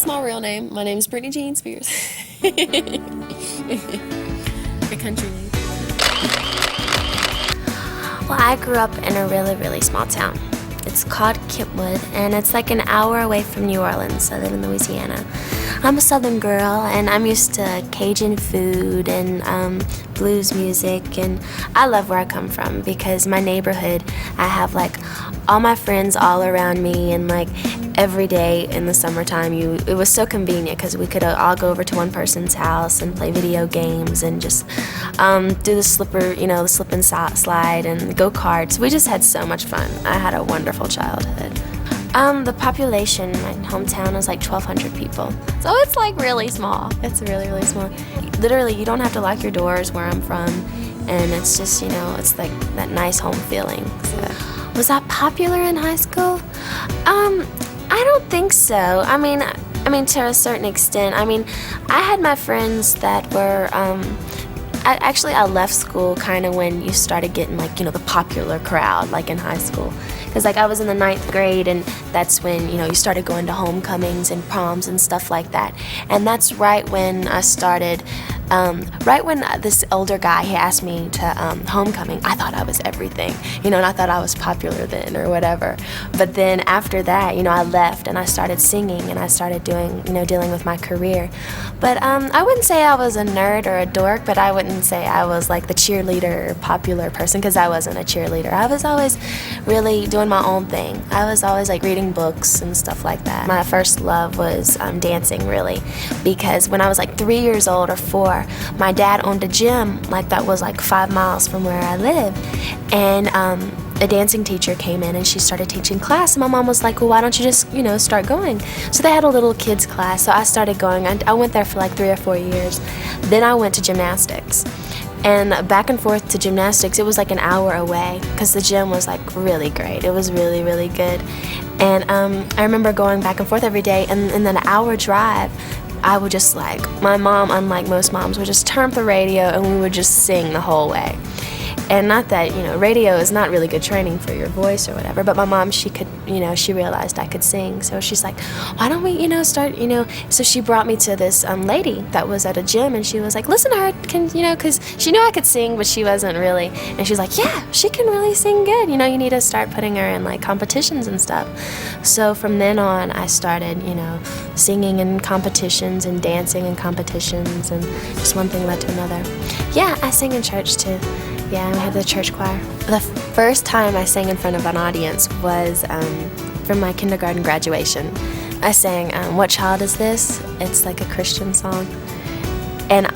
That's my real name. My name is Britney Jean Spears. A country name. Well, I grew up in a really, really small town. It's called Kentwood, and it's like an hour away from New Orleans. I live in Louisiana. I'm a Southern girl, and I'm used to Cajun food and blues music, and I love where I come from because my neighborhood, I have like all my friends all around me, and like every day in the summertime, it was so convenient because we could all go over to one person's house and play video games and just do the slip and slide and go karts. We just had so much fun. I had a wonderful childhood. The population in my hometown is like 1,200 people. So it's like really small. It's really, really small. Literally, you don't have to lock your doors where I'm from. And it's just, it's like that nice home feeling. So, was I popular in high school? I don't think so. I mean, to a certain extent. I had my friends that were, I left school kind of when you started getting like, the popular crowd, like in high school. Because like I was in the 9th grade, and that's when, you started going to homecomings and proms and stuff like that. And that's right when I started, right when this older guy, he asked me to homecoming. I thought I was everything, and I thought I was popular then or whatever. But then after that, I left and I started singing and I started doing, dealing with my career. But I wouldn't say I was a nerd or a dork, but I wouldn't say I was like the cheerleader or popular person, because I wasn't a cheerleader. I was always really doing my own thing. I was always like reading books and stuff like that. My first love was dancing, really, because when I was like 3 years old or 4, my dad owned a gym like that was like 5 miles from where I live, and a dancing teacher came in and she started teaching class, and my mom was like, well, why don't you just start going? So they had a little kids class, so I started going. I went there for like 3 or 4 years. Then I went to gymnastics, and back and forth to gymnastics. It was like an hour away because the gym was like really great. It was really, really good. And I remember going back and forth every day, and in an hour drive, I would just like, my mom, unlike most moms, would just turn up the radio and we would just sing the whole way. And not that, radio is not really good training for your voice or whatever, but my mom, she could, she realized I could sing. So she's like, why don't we, start, so she brought me to this lady that was at a gym, and she was like, listen to her, because she knew I could sing, but she wasn't really. And she's like, yeah, she can really sing good. You need to start putting her in like competitions and stuff. So from then on, I started, singing in competitions and dancing in competitions, and just one thing led to another. Yeah, I sing in church too. Yeah, we have the church choir. The first time I sang in front of an audience was from my kindergarten graduation. I sang What Child Is This? It's like a Christian song. And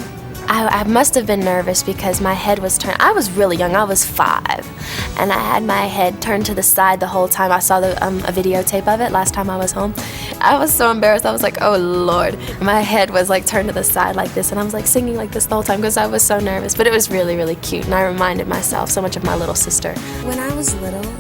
I must have been nervous because my head was turned. I was really young. I was 5. And I had my head turned to the side the whole time. I saw a videotape of it last time I was home. I was so embarrassed. I was like, oh, Lord. My head was like turned to the side like this. And I was like singing like this the whole time because I was so nervous. But it was really, really cute. And I reminded myself so much of my little sister. When I was little,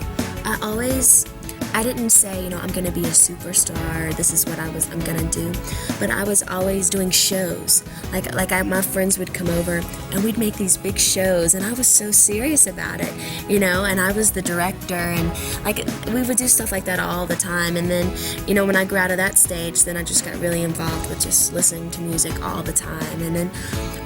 I didn't say, I'm going to be a superstar, this is what I'm going to do. But I was always doing shows. My friends would come over and we'd make these big shows, and I was so serious about it, and I was the director, and we would do stuff like that all the time. And then, when I grew out of that stage, then I just got really involved with just listening to music all the time. And then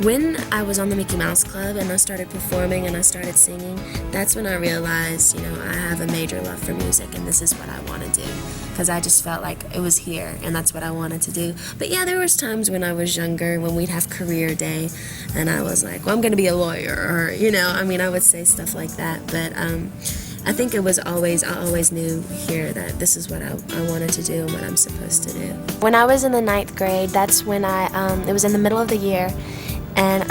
when I was on the Mickey Mouse Club and I started performing and I started singing, that's when I realized, I have a major love for music, and this is what I want to do, because I just felt like it was here and that's what I wanted to do. But yeah, there was times when I was younger when we'd have career day and I was like, well, I'm going to be a lawyer, or I would say stuff like that. But I think I always knew here that this is what I wanted to do and what I'm supposed to do. When I was in the 9th grade, that's when it was in the middle of the year, and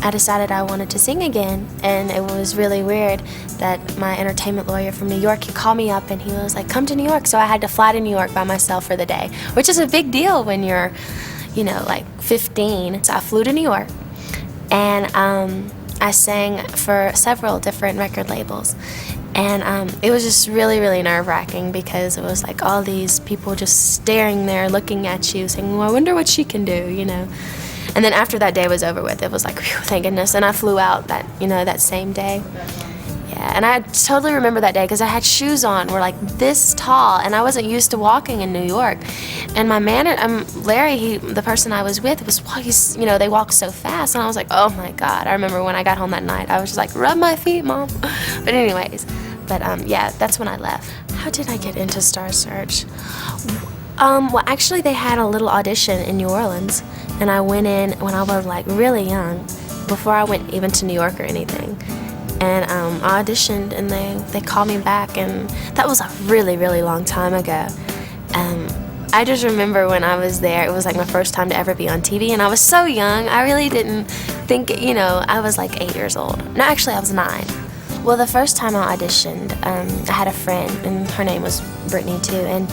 I decided I wanted to sing again. And it was really weird that my entertainment lawyer from New York, he called me up and he was like, come to New York. So I had to fly to New York by myself for the day, which is a big deal when you're, like 15. So I flew to New York, and I sang for several different record labels. And it was just really, really nerve-wracking because it was like all these people just staring there, looking at you, saying, well, I wonder what she can do, And then after that day was over with, it was like, whew, thank goodness. And I flew out that same day. Yeah, and I totally remember that day because I had shoes on, were like this tall, and I wasn't used to walking in New York. And my Larry, the person I was with, they walk so fast, and I was like, oh my God. I remember when I got home that night, I was just like, rub my feet, Mom. But anyways, yeah, that's when I left. How did I get into Star Search? Well, actually, they had a little audition in New Orleans, and I went in when I was like really young, before I went even to New York or anything. And I auditioned, and they called me back, and that was a really, really long time ago. I just remember when I was there, it was like my first time to ever be on TV, and I was so young, I really didn't think, I was like 8 years old. No, actually, I was 9. Well, the first time I auditioned, I had a friend, and her name was Britney too, and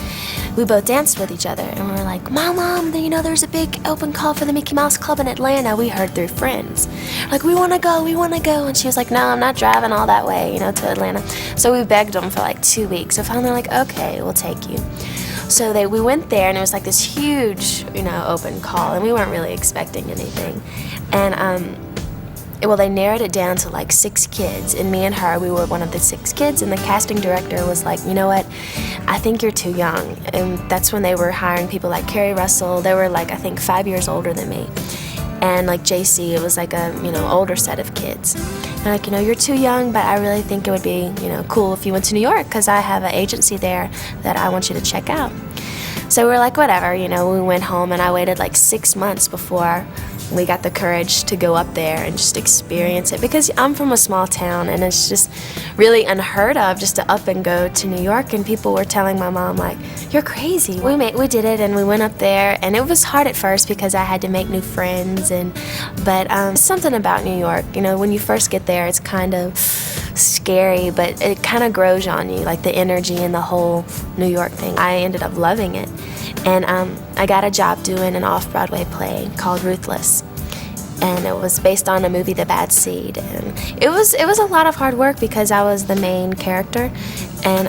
we both danced with each other, and we were like, Mom, there's a big open call for the Mickey Mouse Club in Atlanta. We heard through friends. Like, we want to go. And she was like, no, I'm not driving all that way, to Atlanta. So we begged them for like 2 weeks. So finally, like, okay, we'll take you. So we went there, and it was like this huge, open call, and we weren't really expecting anything. And they narrowed it down to like 6 kids, and me and her, we were one of the 6 kids, and the casting director was like, you know what, I think you're too young. And that's when they were hiring people like Carrie Russell. They were like, I think 5 years older than me. And like JC, it was like a, older set of kids. And like, you're too young, but I really think it would be, cool if you went to New York, because I have an agency there that I want you to check out. So we were like, whatever, we went home, and I waited like 6 months before we got the courage to go up there and just experience it, because I'm from a small town, and it's just really unheard of just to up and go to New York. And people were telling my mom, like, you're crazy. We did it, and we went up there, and it was hard at first because I had to make new friends, but something about New York, when you first get there, it's kind of scary, but it kind of grows on you, like the energy and the whole New York thing. I ended up loving it. And I got a job doing an off-Broadway play called Ruthless, and it was based on a movie, The Bad Seed. And it was a lot of hard work because I was the main character, and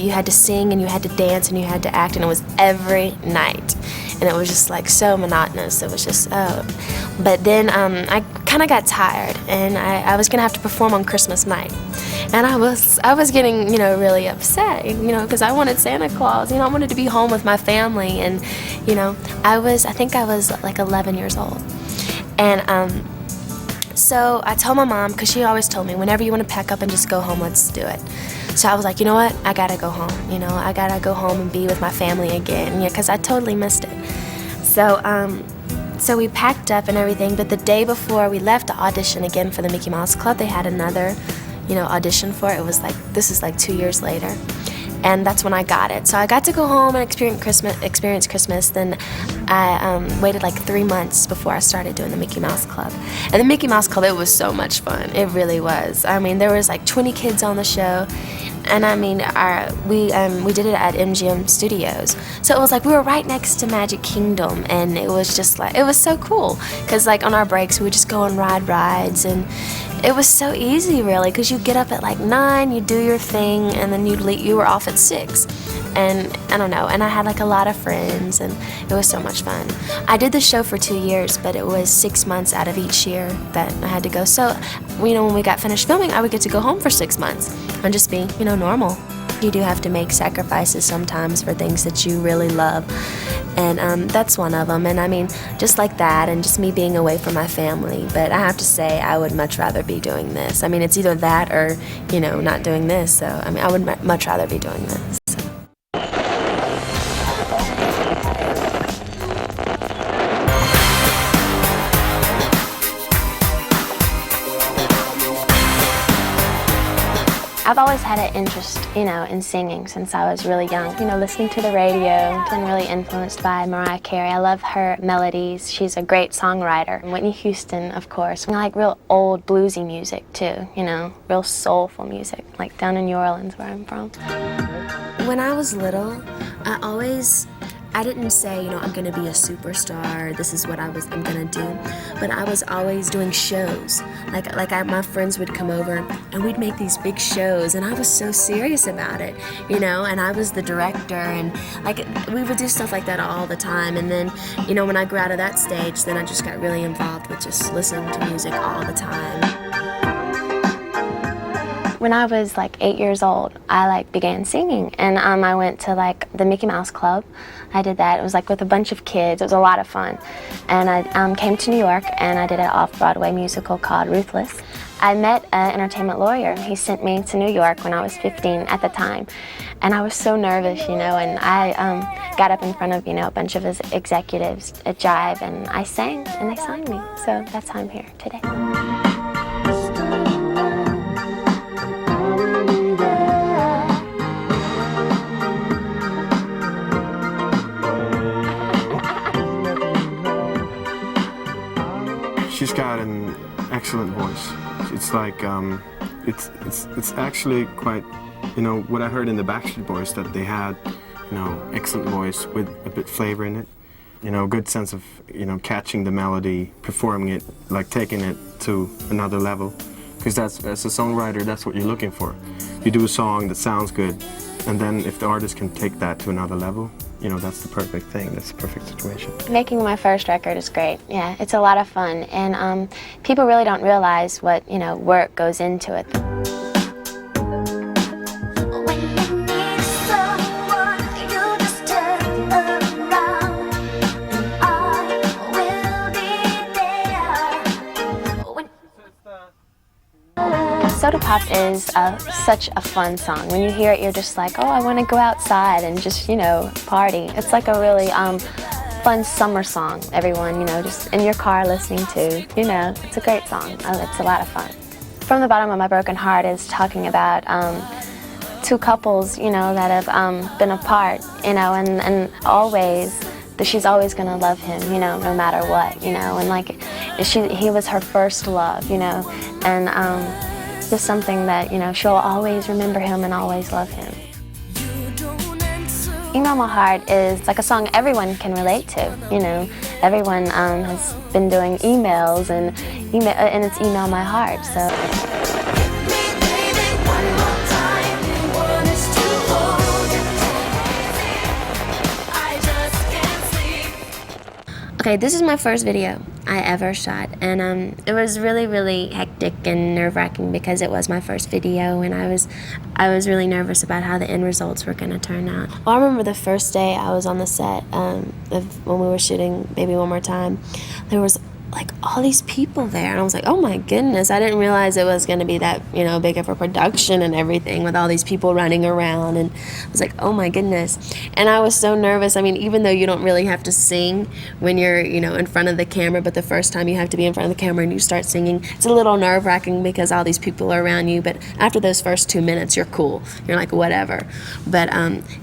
you had to sing, and you had to dance, and you had to act, and it was every night, and it was just like so monotonous. It was just but then I kind of got tired, and I was gonna have to perform on Christmas night. And I was getting, really upset, because I wanted Santa Claus, I wanted to be home with my family. And, I think I was like 11 years old. And so I told my mom, because she always told me, whenever you want to pack up and just go home, let's do it. So I was like, you know what, I gotta go home, I gotta go home and be with my family again, because I totally missed it. So we packed up and everything, but the day before we left to audition again for the Mickey Mouse Club, they had another audition for it. It was like, this is like 2 years later, and that's when I got it. So I got to go home and experience Christmas. Then I waited like 3 months before I started doing the Mickey Mouse Club. And the Mickey Mouse Club, it was so much fun. It really was. I mean, there was like 20 kids on the show. And I mean, we did it at MGM Studios. So it was like we were right next to Magic Kingdom, and it was just like, it was so cool. Because like on our breaks, we would just go and ride rides, and it was so easy really, because you get up at like 9, you do your thing, and then you were off at 6. And I don't know, and I had like a lot of friends, and it was so much fun. I did the show for 2 years, but it was 6 months out of each year that I had to go. So, when we got finished filming, I would get to go home for 6 months and just be, normal. You do have to make sacrifices sometimes for things that you really love, and that's one of them. And I mean, just like that, and just me being away from my family. But I have to say, I would much rather be doing this. I mean, it's either that or, not doing this. So, I mean, I would much rather be doing this. I've always had an interest, in singing since I was really young. Listening to the radio, been really influenced by Mariah Carey. I love her melodies. She's a great songwriter. Whitney Houston, of course. I like real old bluesy music too, real soulful music, like down in New Orleans where I'm from. When I was little, I didn't say, I'm gonna be a superstar, this is what I'm gonna do, but I was always doing shows. My friends would come over and we'd make these big shows, and I was so serious about it, and I was the director, and we would do stuff like that all the time. And then, when I grew out of that stage, then I just got really involved with just listening to music all the time. When I was 8 years old, I began singing, and I went to the Mickey Mouse Club. I did that. It was with a bunch of kids. It was a lot of fun. And I came to New York, and I did an off-Broadway musical called Ruthless. I met an entertainment lawyer. He sent me to New York when I was 15 at the time, and I was so nervous, and I got up in front of a bunch of his executives at Jive, and I sang, and they signed me. So that's how I'm here today. She's got an excellent voice. It's it's actually quite, what I heard in the Backstreet Boys, that they had, excellent voice with a bit flavor in it. Good sense of, catching the melody, performing it, taking it to another level. Because as a songwriter, that's what you're looking for. You do a song that sounds good, and then if the artist can take that to another level, that's the perfect thing. That's the perfect situation. Making my first record is great. Yeah, it's a lot of fun, and people really don't realize what work goes into it. Soda Pop is such a fun song. When you hear it, you're just like, oh, I want to go outside and just, party. It's like a really fun summer song, everyone, just in your car listening to, it's a great song. It's a lot of fun. From the Bottom of My Broken Heart is talking about two couples, that have been apart, and always, she's always going to love him, no matter what, and he was her first love, and just something that, she'll always remember him and always love him. Email My Heart is a song everyone can relate to, Everyone has been doing emails, and it's Email My Heart, so. Okay, this is my first video I ever shot, and it was really, really hectic and nerve-wracking because it was my first video, and I was really nervous about how the end results were going to turn out. Well, I remember the first day I was on the set of when we were shooting Baby One More Time. There was all these people there, and I was like, oh my goodness, I didn't realize it was going to be that big of a production and everything with all these people running around, and I was like, oh my goodness. And I was so nervous. I mean, even though you don't really have to sing when you're in front of the camera, but the first time you have to be in front of the camera and you start singing, it's a little nerve-wracking because all these people are around you, but after those first 2 minutes you're cool, you're like whatever. But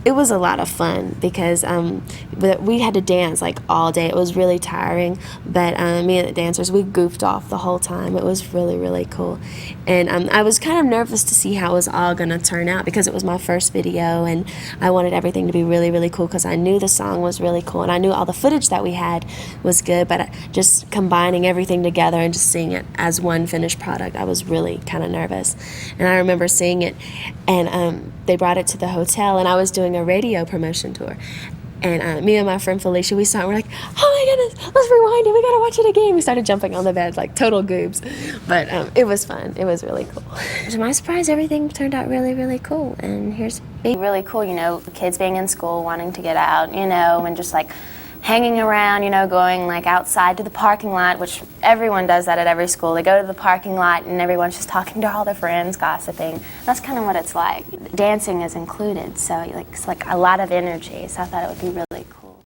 it was a lot of fun because we had to dance all day. It was really tiring, but me and the dancers, we goofed off the whole time. It was really, really cool. And I was kind of nervous to see how it was all going to turn out because it was my first video, and I wanted everything to be really, really cool because I knew the song was really cool, and I knew all the footage that we had was good, but just combining everything together and just seeing it as one finished product, I was really kind of nervous. And I remember seeing it, and they brought it to the hotel, and I was doing a radio promotion tour. And me and my friend Felicia, we saw it, we're like, oh my goodness, let's rewind it, we gotta watch it again. We started jumping on the bed like total goobs. But it was fun, it was really cool. To my surprise, everything turned out really, really cool. And here's really cool, kids being in school, wanting to get out, and just hanging around, going outside to the parking lot, which everyone does that at every school. They go to the parking lot and everyone's just talking to all their friends, gossiping. That's kind of what it's like. Dancing is included, so it's a lot of energy, so I thought it would be really